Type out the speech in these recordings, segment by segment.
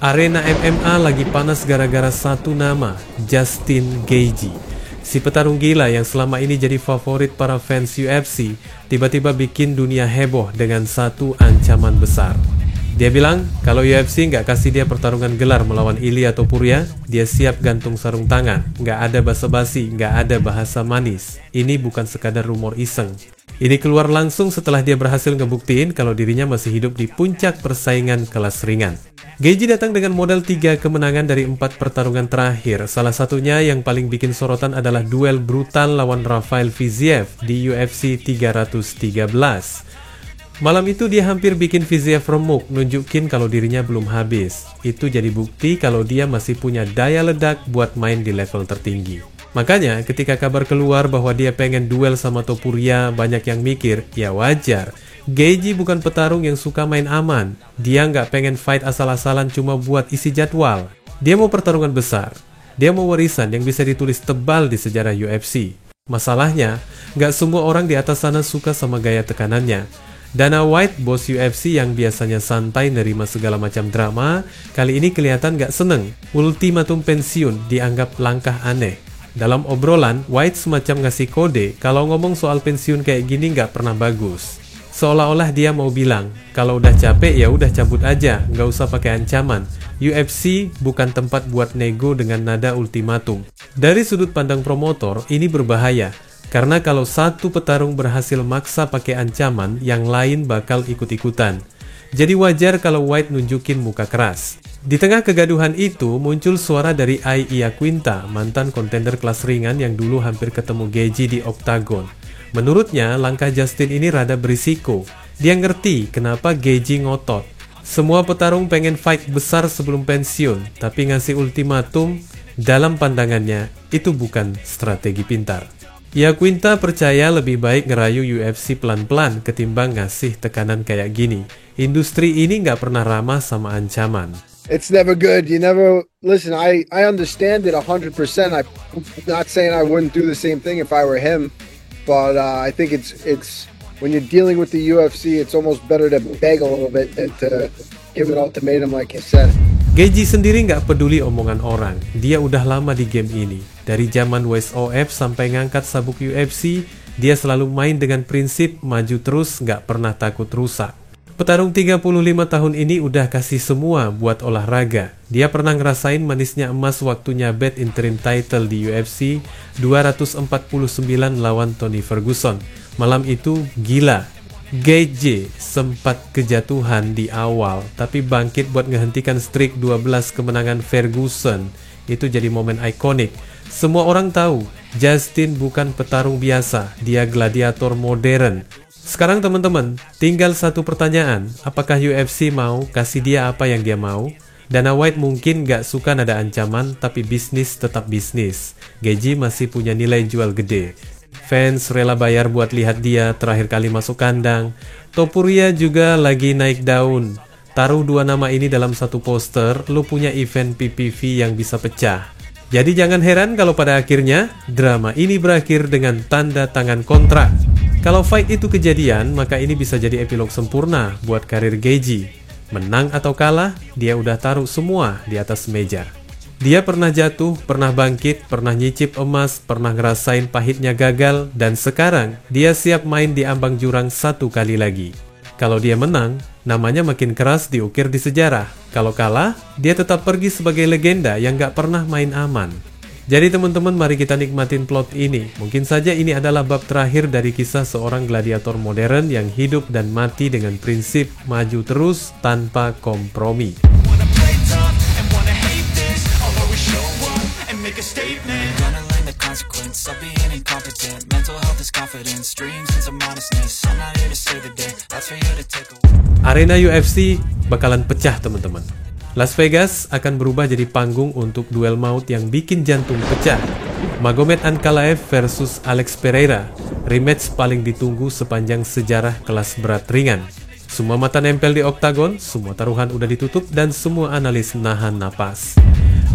Arena MMA lagi panas gara-gara satu nama, Justin Gaethje. Si petarung gila yang selama ini jadi favorit para fans UFC, tiba-tiba bikin dunia heboh dengan satu ancaman besar. Dia bilang, kalau UFC nggak kasih dia pertarungan gelar melawan Ilia Topuria, dia siap gantung sarung tangan. Nggak ada basa-basi, nggak ada bahasa manis. Ini bukan sekadar rumor iseng. Ini keluar langsung setelah dia berhasil ngebuktiin kalau dirinya masih hidup di puncak persaingan kelas ringan. Gaethje datang dengan modal 3 kemenangan dari 4 pertarungan terakhir. Salah satunya yang paling bikin sorotan adalah duel brutal lawan Rafael Fiziev di UFC 313. Malam itu dia hampir bikin Fiziev remuk, nunjukin kalau dirinya belum habis. Itu jadi bukti kalau dia masih punya daya ledak buat main di level tertinggi. Makanya ketika kabar keluar bahwa dia pengen duel sama Topuria, banyak yang mikir, ya wajar. Gaethje bukan petarung yang suka main aman. Dia nggak pengen fight asal-asalan cuma buat isi jadwal. Dia mau pertarungan besar. Dia mau warisan yang bisa ditulis tebal di sejarah UFC. Masalahnya, nggak semua orang di atas sana suka sama gaya tekanannya. Dana White, bos UFC yang biasanya santai nerima segala macam drama, kali ini kelihatan nggak seneng. Ultimatum pensiun dianggap langkah aneh. Dalam obrolan, White semacam ngasih kode kalau ngomong soal pensiun kayak gini nggak pernah bagus. Seolah-olah dia mau bilang, kalau udah capek ya udah cabut aja, nggak usah pakai ancaman. UFC bukan tempat buat nego dengan nada ultimatum. Dari sudut pandang promotor, ini berbahaya. Karena kalau satu petarung berhasil maksa pakai ancaman, yang lain bakal ikut-ikutan. Jadi wajar kalau White nunjukin muka keras. Di tengah kegaduhan itu, muncul suara dari Ai Iaquinta, mantan kontender kelas ringan yang dulu hampir ketemu Gaethje di Octagon. Menurutnya, langkah Justin ini rada berisiko. Dia ngerti kenapa Gaethje ngotot. Semua petarung pengen fight besar sebelum pensiun, tapi ngasih ultimatum, dalam pandangannya, itu bukan strategi pintar. Iaquinta percaya lebih baik ngerayu UFC pelan-pelan ketimbang ngasih tekanan kayak gini. Industri ini nggak pernah ramah sama ancaman. It's never good. You never listen. I understand it 100%. I'm not saying I wouldn't do the same thing if I were him, but I think it's when you're dealing with the UFC, it's almost better to beg a little bit than to give an ultimatum like you said. Gaethje sendiri nggak peduli omongan orang. Dia udah lama di game ini. Dari zaman WSOF sampai ngangkat sabuk UFC, dia selalu main dengan prinsip maju terus, nggak pernah takut rusak. Petarung 35 tahun ini udah kasih semua buat olahraga. Dia pernah ngerasain manisnya emas waktu nyabet interim title di UFC 249 lawan Tony Ferguson. Malam itu gila. Gaethje sempat kejatuhan di awal, tapi bangkit buat ngehentikan streak 12 kemenangan Ferguson. Itu jadi momen ikonik. Semua orang tahu, Justin bukan petarung biasa, dia gladiator modern. Sekarang teman-teman, tinggal satu pertanyaan, apakah UFC mau kasih dia apa yang dia mau? Dana White mungkin gak suka nada ancaman, tapi bisnis tetap bisnis. Gaethje masih punya nilai jual gede. Fans rela bayar buat lihat dia terakhir kali masuk kandang. Topuria juga lagi naik daun. Taruh dua nama ini dalam satu poster, lu punya event PPV yang bisa pecah. Jadi jangan heran kalau pada akhirnya drama ini berakhir dengan tanda tangan kontrak. Kalau fight itu kejadian, maka ini bisa jadi epilog sempurna buat karir Gaethje. Menang atau kalah, dia udah taruh semua di atas meja. Dia pernah jatuh, pernah bangkit, pernah nyicip emas, pernah ngerasain pahitnya gagal, dan sekarang dia siap main di ambang jurang satu kali lagi. Kalau dia menang, namanya makin keras diukir di sejarah. Kalau kalah, dia tetap pergi sebagai legenda yang gak pernah main aman. Jadi teman-teman, mari kita nikmatin plot ini. Mungkin saja ini adalah bab terakhir dari kisah seorang gladiator modern yang hidup dan mati dengan prinsip maju terus tanpa kompromi. Arena UFC bakalan pecah teman-teman. Las Vegas akan berubah jadi panggung untuk duel maut yang bikin jantung pecah. Magomed Ankalaev versus Alex Pereira, rematch paling ditunggu sepanjang sejarah kelas berat ringan. Semua mata nempel di oktagon, semua taruhan udah ditutup, dan semua analis nahan napas.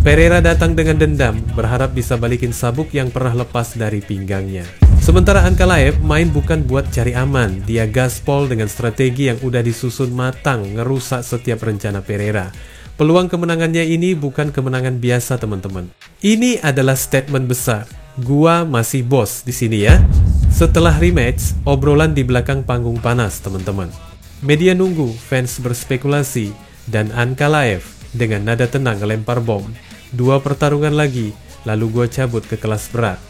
Pereira datang dengan dendam, berharap bisa balikin sabuk yang pernah lepas dari pinggangnya. Sementara Ankalaev main bukan buat cari aman, dia gaspol dengan strategi yang udah disusun matang, ngerusak setiap rencana Pereira. Peluang kemenangannya ini bukan kemenangan biasa, teman-teman. Ini adalah statement besar. Gua masih bos di sini ya. Setelah rematch, obrolan di belakang panggung panas, teman-teman. Media nunggu, fans berspekulasi, dan Ankalaev dengan nada tenang ngelempar bom. 2 pertarungan lagi, lalu gua cabut ke kelas berat.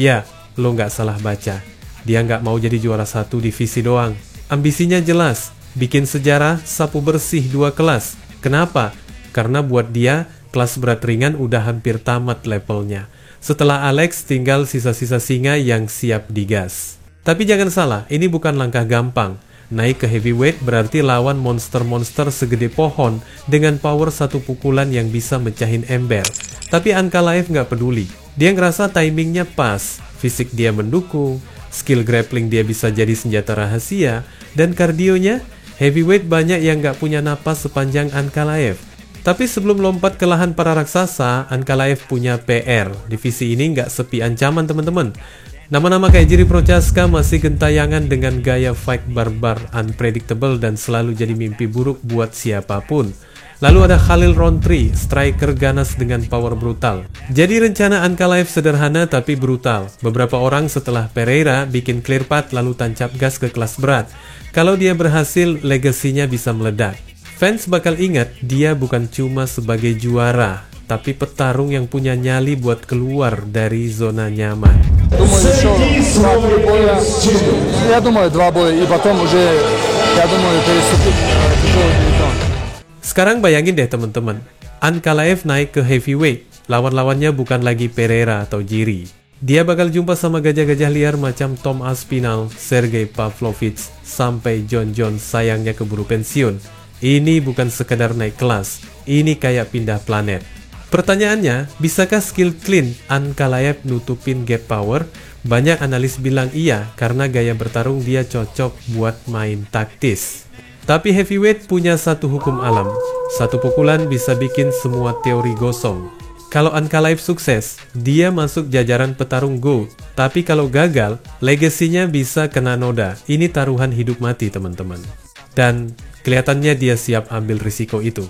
Ya, lo nggak salah baca. Dia nggak mau jadi juara 1 divisi doang. Ambisinya jelas, bikin sejarah, sapu bersih 2 kelas. Kenapa? Karena buat dia, kelas berat ringan udah hampir tamat levelnya. Setelah Alex, tinggal sisa-sisa singa yang siap digas. Tapi jangan salah, ini bukan langkah gampang. Naik ke heavyweight berarti lawan monster-monster segede pohon dengan power 1 pukulan yang bisa mecahin ember. Tapi Ankalaev nggak peduli. Dia ngerasa timingnya pas, fisik dia mendukung, skill grappling dia bisa jadi senjata rahasia, dan kardionya, heavyweight banyak yang nggak punya napas sepanjang Ankalaev. Tapi sebelum lompat ke lahan para raksasa, Ankalaev punya PR. Divisi ini nggak sepi ancaman, teman-teman. Nama-nama kayak Jiri Prochaska masih gentayangan dengan gaya fight barbar, unpredictable, dan selalu jadi mimpi buruk buat siapapun. Lalu ada Khalil Rountree, striker ganas dengan power brutal. Jadi rencana Ankalaev sederhana tapi brutal. Beberapa orang setelah Pereira bikin clear path lalu tancap gas ke kelas berat. Kalau dia berhasil, legasinya bisa meledak. Fans bakal ingat dia bukan cuma sebagai juara, tapi petarung yang punya nyali buat keluar dari zona nyaman. Sekarang bayangin deh teman-teman, Ankalaev naik ke heavyweight, lawan-lawannya bukan lagi Pereira atau Jiri. Dia bakal jumpa sama gajah-gajah liar macam Tom Aspinall, Sergey Pavlovich, sampai John Jones sayangnya keburu pensiun. Ini bukan sekedar naik kelas, ini kayak pindah planet. Pertanyaannya, bisakah skill clean Ankalaev nutupin gap power? Banyak analis bilang iya, karena gaya bertarung dia cocok buat main taktis. Tapi heavyweight punya satu hukum alam. 1 pukulan bisa bikin semua teori gosong. Kalau Ankalaev sukses, dia masuk jajaran petarung GOAT. Tapi kalau gagal, legasinya bisa kena noda. Ini taruhan hidup mati, teman-teman. Dan kelihatannya dia siap ambil risiko itu.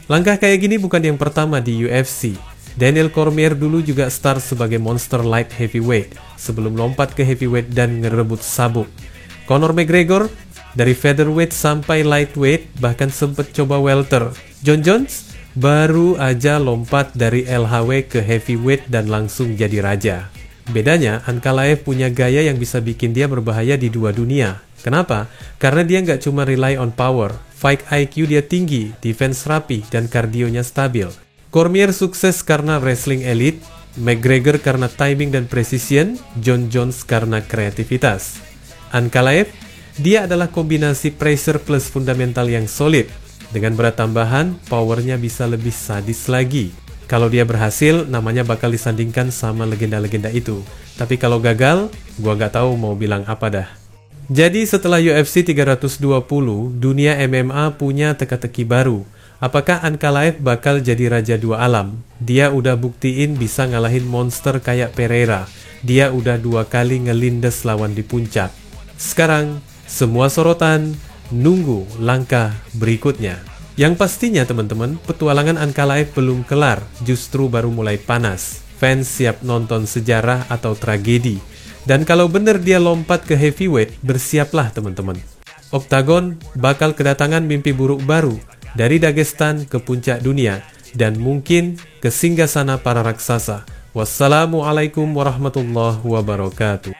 Langkah kayak gini bukan yang pertama di UFC. Daniel Cormier dulu juga start sebagai monster light heavyweight sebelum lompat ke heavyweight dan ngerebut sabuk. Conor McGregor dari featherweight sampai lightweight, bahkan sempet coba welter. John Jones baru aja lompat dari LHW ke heavyweight dan langsung jadi raja. Bedanya, Ankalaev punya gaya yang bisa bikin dia berbahaya di 2 dunia. Kenapa? Karena dia nggak cuma rely on power, fight IQ dia tinggi, defense rapi, dan kardionya stabil. Cormier sukses karena wrestling elite, McGregor karena timing dan precision, John Jones karena kreativitas. Ankalaev, dia adalah kombinasi pressure plus fundamental yang solid. Dengan berat tambahan, powernya bisa lebih sadis lagi. Kalau dia berhasil, namanya bakal disandingkan sama legenda-legenda itu. Tapi kalau gagal, gua nggak tahu mau bilang apa dah. Jadi setelah UFC 320, dunia MMA punya teka-teki baru. Apakah Ankalaev bakal jadi raja 2 alam? Dia udah buktiin bisa ngalahin monster kayak Pereira. Dia udah 2 kali ngelindes lawan di puncak. Sekarang, semua sorotan nunggu langkah berikutnya. Yang pastinya teman-teman, petualangan Ankalaev belum kelar, justru baru mulai panas. Fans siap nonton sejarah atau tragedi. Dan kalau bener dia lompat ke heavyweight, bersiaplah teman-teman. Oktagon bakal kedatangan mimpi buruk baru, dari Dagestan ke puncak dunia, dan mungkin ke singgasana para raksasa. Wassalamualaikum warahmatullahi wabarakatuh.